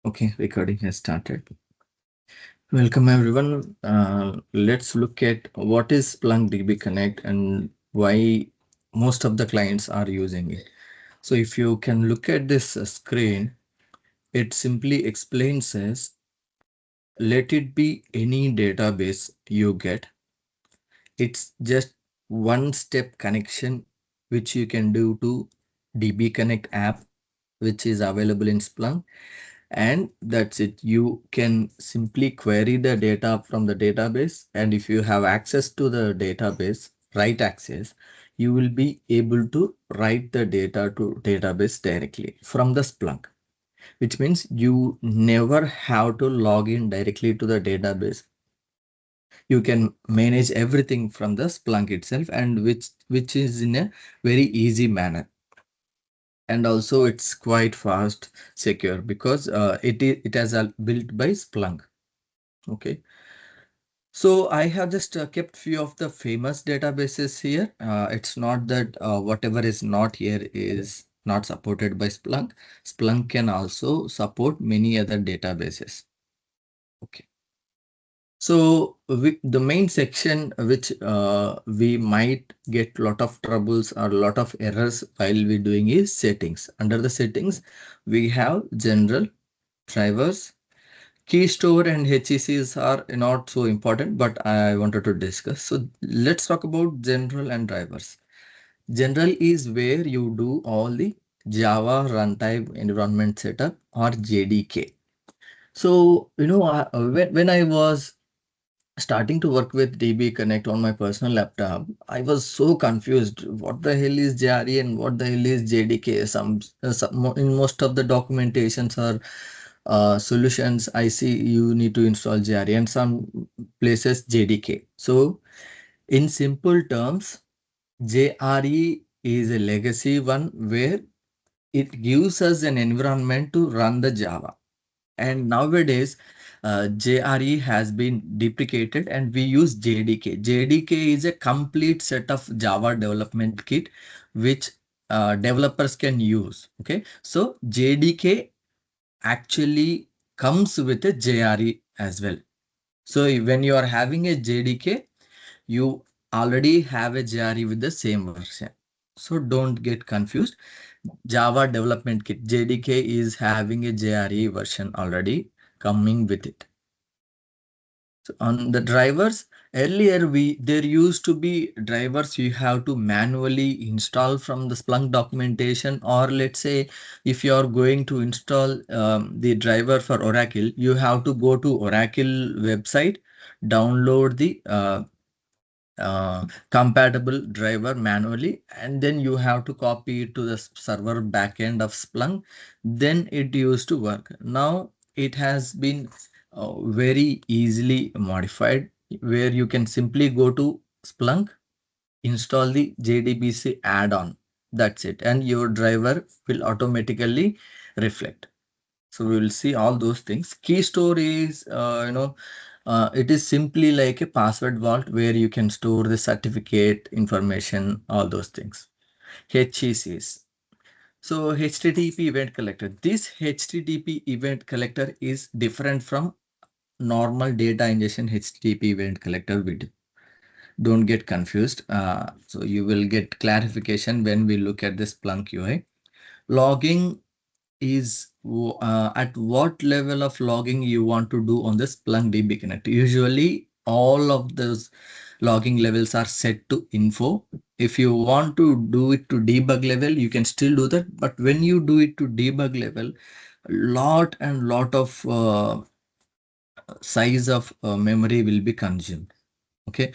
Okay, recording has started. Welcome everyone. Let's look at what is Splunk DB Connect and why most of the clients are using it. So if you can look at this screen, it simply explains as let it be any database you get. It's just one step connection which you can do to DB Connect app, which is available in Splunk. And that's it. You can simply query the data from the database, and if you have access to the database, write access, you will be able to write the data to database directly from the Splunk, which means you never have to log in directly to the database. You can manage everything from the Splunk itself, and which is in a very easy manner. And also it's quite fast, secure, because it has built by Splunk. Okay, so I have just kept few of the famous databases here. It's not that whatever is not here is not supported by Splunk. Splunk can also support many other databases. Okay. So the main section which we might get lot of troubles or lot of errors while we doing is settings. Under the settings, we have general, drivers, key store, and HECs are not so important, but I wanted to discuss. So let's talk about general and drivers. General is where you do all the Java runtime environment setup or JDK. So, when I was starting to work with DB Connect on my personal laptop, I was so confused. What the hell is JRE and what the hell is JDK? In most of the documentations or solutions, I see you need to install JRE and some places JDK. So in simple terms, JRE is a legacy one where it gives us an environment to run the Java. And nowadays, JRE has been deprecated and we use JDK. JDK is a complete set of Java development kit which developers can use. Okay, so JDK actually comes with a JRE as well. So when you are having a JDK, you already have a JRE with the same version. So don't get confused. Java development kit JDK is having a JRE version already coming with it. So on the drivers, earlier there used to be drivers you have to manually install from the Splunk documentation, or let's say if you are going to install the driver for Oracle, you have to go to Oracle website, download the compatible driver manually, and then you have to copy it to the server backend of Splunk. Then it used to work. Now it has been very easily modified, where you can simply go to Splunk, install the JDBC add-on. That's it, and your driver will automatically reflect. So we will see all those things. Key store is, it is simply like a password vault where you can store the certificate information, all those things. HECs. So HTTP event collector. This HTTP event collector is different from normal data ingestion HTTP event collector we do. Don't get confused. So you will get clarification when we look at this Splunk UI. Logging is at what level of logging you want to do on the Splunk DB Connect. Usually all of those logging levels are set to info. If you want to do it to debug level, you can still do that. But when you do it to debug level, lot of size of memory will be consumed. Okay.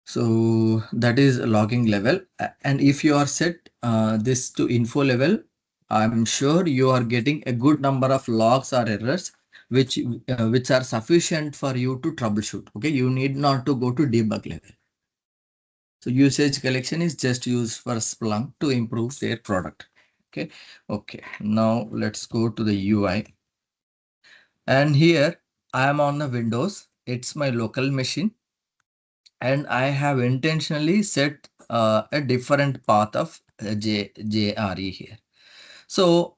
So that is a logging level. And if you are set this to info level, I'm sure you are getting a good number of logs or errors which are sufficient for you to troubleshoot. Okay, you need not to go to debug level. So usage collection is just used for Splunk to improve their product. Okay, okay. Now let's go to the UI. And here I am on the Windows. It's my local machine. And I have intentionally set a different path of JRE here. So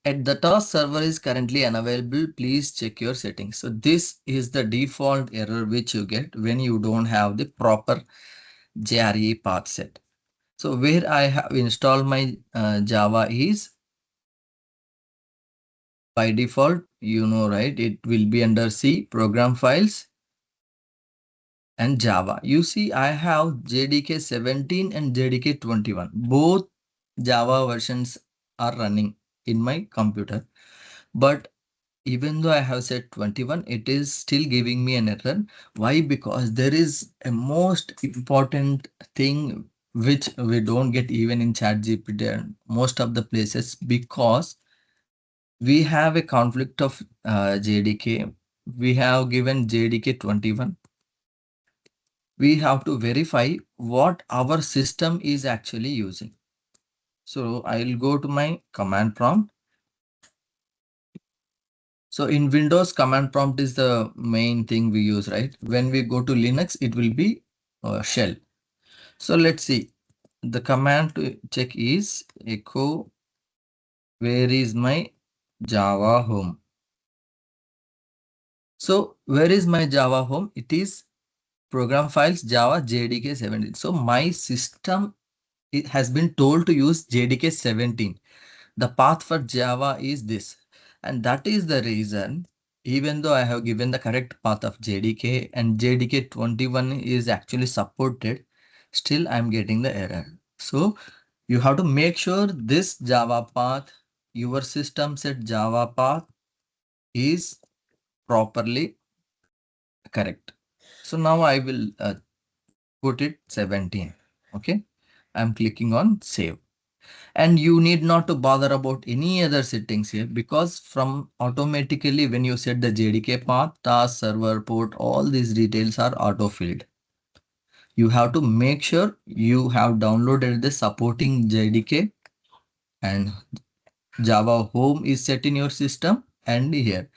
At the task server is currently unavailable, please check your settings. So this is the default error which you get when you don't have the proper JRE path set. So where I have installed my Java is by default, you know, right? It will be under C, program files and Java. You see, I have JDK 17 and JDK 21. Both Java versions are running in my computer. But even though I have set 21, it is still giving me an error. Why? Because there is a most important thing which we don't get even in ChatGPT and most of the places, because we have a conflict of JDK. We have given JDK 21. We have to verify what our system is actually using. So I'll go to my command prompt. So in Windows, command prompt is the main thing we use, right? When we go to Linux, it will be shell. So let's see. The command to check is echo, where is my Java home? So where is my Java home? It is program files Java JDK 17. So my system, it has been told to use JDK 17. The path for Java is this. And that is the reason, even though I have given the correct path of JDK and JDK 21 is actually supported, still I'm getting the error. So you have to make sure this Java path, your system set Java path is properly correct. So now I will put it 17. Okay. I'm clicking on save. And you need not to bother about any other settings here, because from automatically when you set the JDK path, task, server, port, all these details are auto-filled. You have to make sure you have downloaded the supporting JDK and Java home is set in your system and here.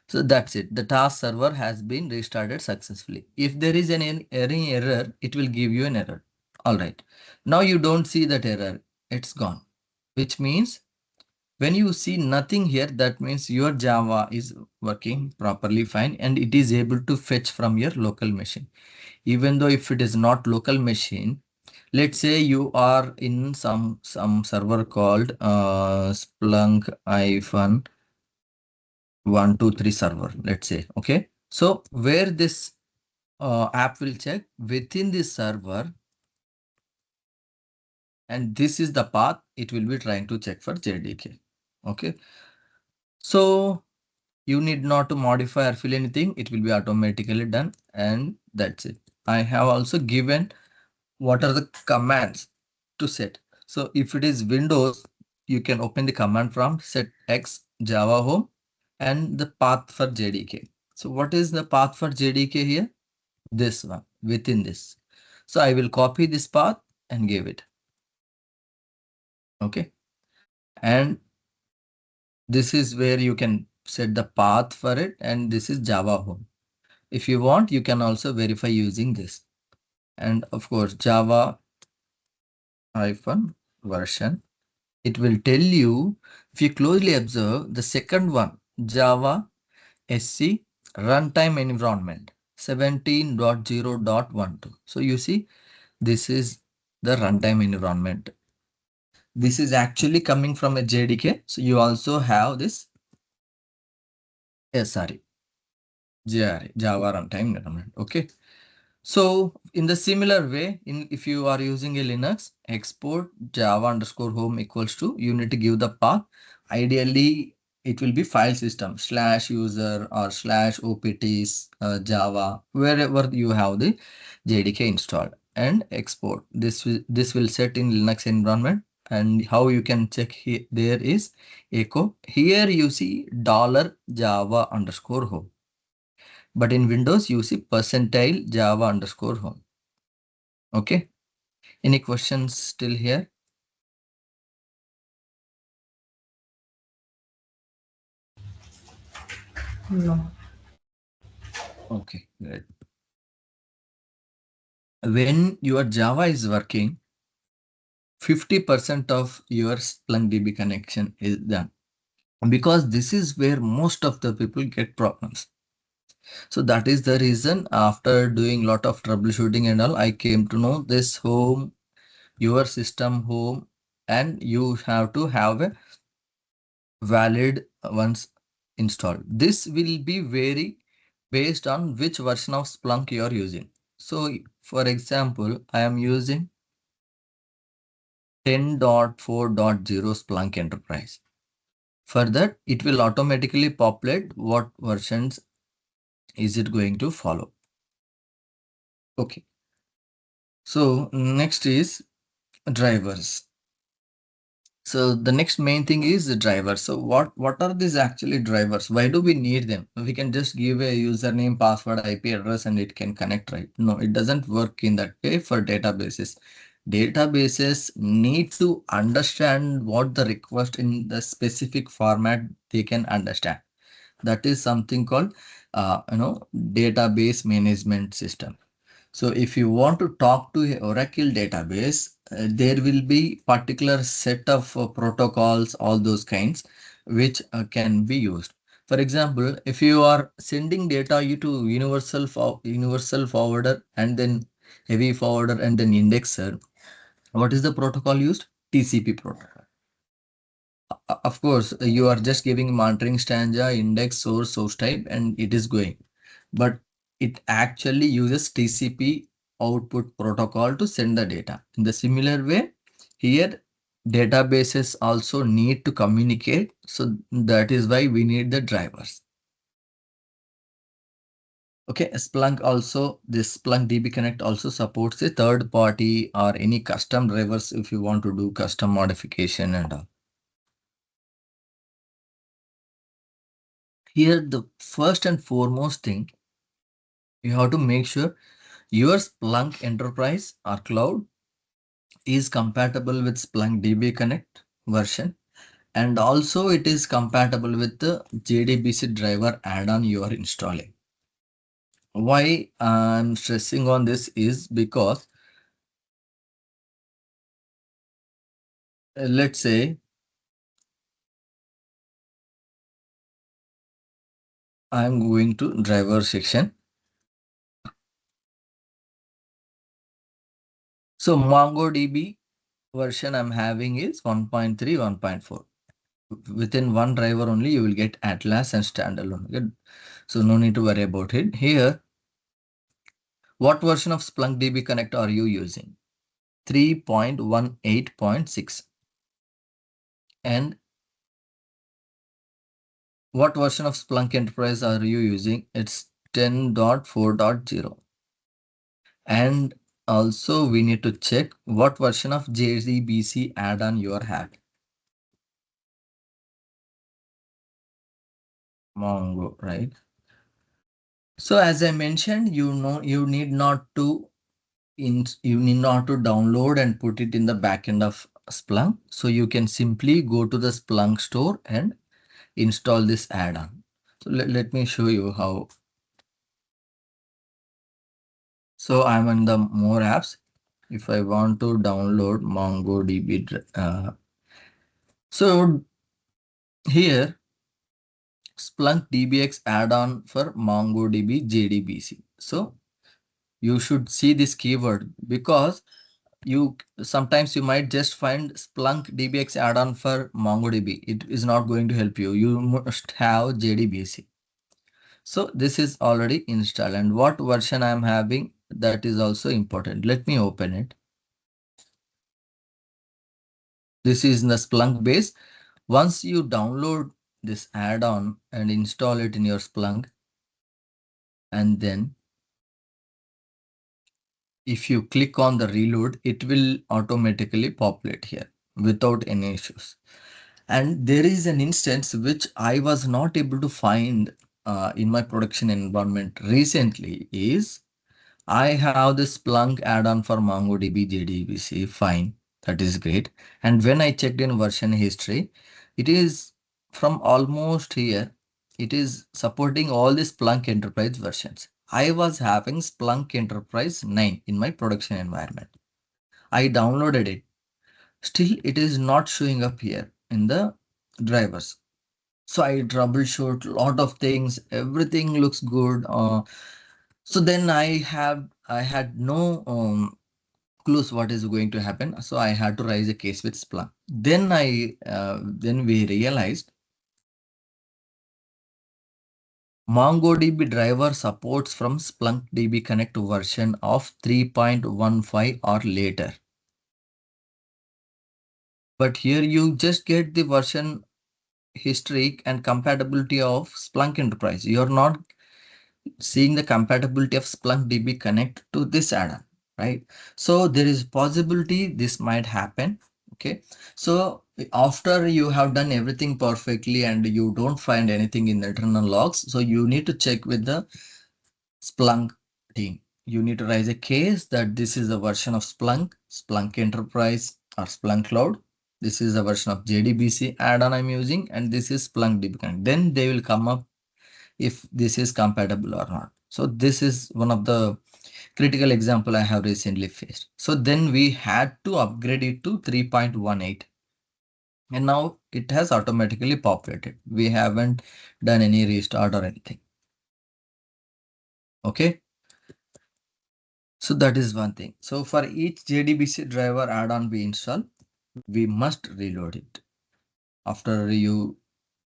So that's it. The task server has been restarted successfully. If there is any error, it will give you an error. All right. Now you don't see that error. It's gone, which means when you see nothing here, that means your Java is working properly fine and it is able to fetch from your local machine. Even though if it is not local machine, let's say you are in some server called Splunk -123 server, let's say. Okay. So where this app will check within this server, and this is the path it will be trying to check for JDK. Okay. So you need not to modify or fill anything. It will be automatically done. And that's it. I have also given what are the commands to set. So if it is Windows, you can open the command prompt, set X Java home and the path for JDK. So what is the path for JDK here? This one within this. So I will copy this path and give it. Okay. And this is where you can set the path for it. And this is Java home. If you want, you can also verify using this. And of course, Java -version. It will tell you, if you closely observe the second one, Java SC runtime environment 17.0.12. So you see, this is the runtime environment. This is actually coming from a JDK. So you also have this SRE, JRE, Java runtime environment. Okay. So in the similar way, if you are using a Linux, export java_home equals to, you need to give the path. Ideally, it will be file system /user or /opts java, wherever you have the JDK installed, and export. This will set in Linux environment. And how you can check here, there is echo. Here you see $java_home. But in Windows, you see %java_home. Okay. Any questions still here? No. Okay, great. When your Java is working, 50% of your Splunk DB connection is done. because this is where most of the people get problems. So that is the reason after doing lot of troubleshooting and all, I came to know this home, your system home, and you have to have a valid once installed. This will be vary based on which version of Splunk you are using. So for example, I am using 10.4.0 Splunk Enterprise. For that, it will automatically populate what versions is it going to follow. Okay. So next is drivers. So the next main thing is the drivers. So what are these actually drivers? Why do we need them? We can just give a username, password, IP address, and it can connect, right? No, it doesn't work in that way for databases. Databases need to understand what the request in the specific format they can understand. That is something called database management system. So if you want to talk to a Oracle database, there will be particular set of protocols, all those kinds, which can be used. For example, if you are sending data you to universal forwarder and then heavy forwarder and then indexer, what is the protocol used? TCP protocol. Of course, you are just giving monitoring stanza, index, source type, and it is going. But it actually uses TCP output protocol to send the data. In the similar way, here databases also need to communicate. So that is why we need the drivers. Okay, this Splunk DB Connect also supports a third party or any custom drivers if you want to do custom modification and all. Here, the first and foremost thing, you have to make sure your Splunk Enterprise or Cloud is compatible with Splunk DB Connect version, and also it is compatible with the JDBC driver add-on you are installing. Why I'm stressing on this is because let's say I'm going to driver section. So MongoDB version I'm having is 1.3, 1.4. Within one driver only you will get Atlas and standalone. Good. So no need to worry about it. Here, what version of Splunk DB Connect are you using? 3.18.6. And what version of Splunk Enterprise are you using? It's 10.4.0. And also we need to check what version of JDBC add-on you are having. Mongo, right? So as I mentioned, you need not to download and put it in the backend of Splunk. So you can simply go to the Splunk store and install this add-on. So let me show you how. So I'm in the more apps. If I want to download MongoDB, so here Splunk DBX add-on for MongoDB JDBC. So you should see this keyword because sometimes you might just find Splunk DBX add-on for MongoDB. It is not going to help you. You must have JDBC. So this is already installed, and what version I am having, that is also important. Let me open it. This is in the Splunk base. Once you download this add-on and install it in your Splunk, and then if you click on the reload, it will automatically populate here without any issues. And there is an instance which I was not able to find in my production environment recently is I have this Splunk add-on for MongoDB JDBC. Fine, that is great. And when I checked in version history, it is from almost here. It is supporting all the Splunk Enterprise versions. I was having Splunk Enterprise 9 in my production environment. I downloaded it. Still, it is not showing up here in the drivers. So I troubleshoot a lot of things. Everything looks good. So then I had no clues what is going to happen. So I had to raise a case with Splunk. Then we realized MongoDB driver supports from Splunk DB Connect version of 3.15 or later. But here you just get the version history and compatibility of Splunk Enterprise. You're not seeing the compatibility of Splunk DB Connect to this add-on, right? So there is possibility this might happen. Okay. So after you have done everything perfectly and you don't find anything in the internal logs, so you need to check with the Splunk team. You need to raise a case that this is a version of Splunk, Splunk Enterprise or Splunk Cloud. This is a version of JDBC add-on I'm using, and this is Splunk DB Connect. Then they will come up if this is compatible or not. So this is one of the critical example I have recently faced. So then we had to upgrade it to 3.18. And now it has automatically populated. We haven't done any restart or anything. Okay. So that is one thing. So for each JDBC driver add-on we install, we must reload it. After you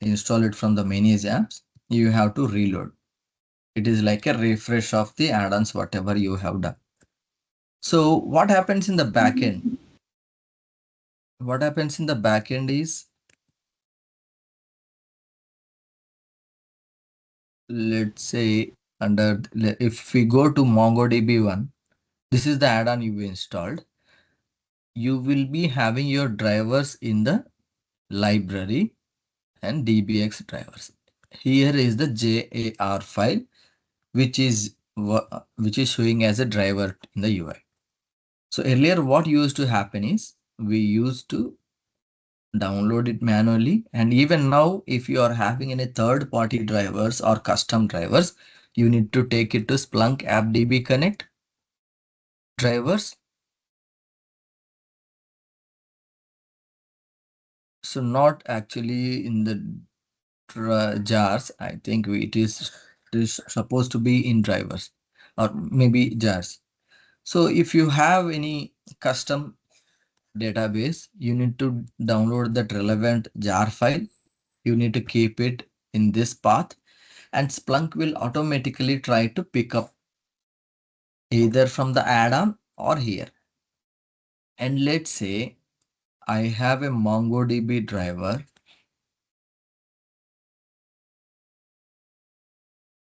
install it from the manage apps, you have to reload. It is like a refresh of the add-ons, whatever you have done. So what happens in the backend? What happens in the backend is, let's say if we go to MongoDB 1, this is the add-on you installed. You will be having your drivers in the library and DBX drivers. Here is the JAR file, which is showing as a driver in the UI. So earlier what used to happen is we used to download it manually, and even now if you are having any third-party drivers or custom drivers, you need to take it to Splunk App DB Connect drivers. So not actually in the jars. I think it is supposed to be in drivers or maybe jars. So if you have any custom database, you need to download that relevant jar file. You need to keep it in this path, and Splunk will automatically try to pick up either from the add-on or here. And let's say I have a MongoDB driver.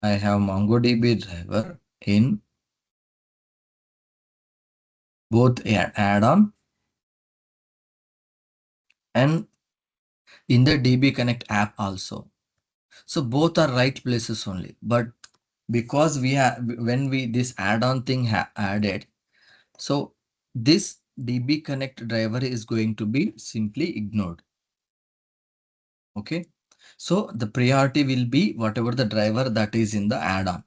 I have MongoDB driver in both add-on and in the DB Connect app also. So both are right places only, but because we have, when we this add-on thing added, so this DB Connect driver is going to be simply ignored. Okay. So the priority will be whatever the driver that is in the add-on.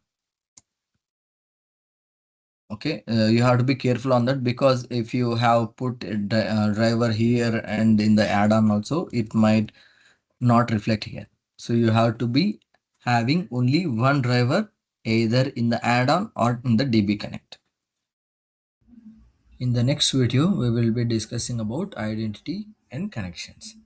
Okay, you have to be careful on that, because if you have put a driver here and in the add-on also, it might not reflect here. So you have to be having only one driver either in the add-on or in the DB Connect. In the next video, we will be discussing about identity and connections.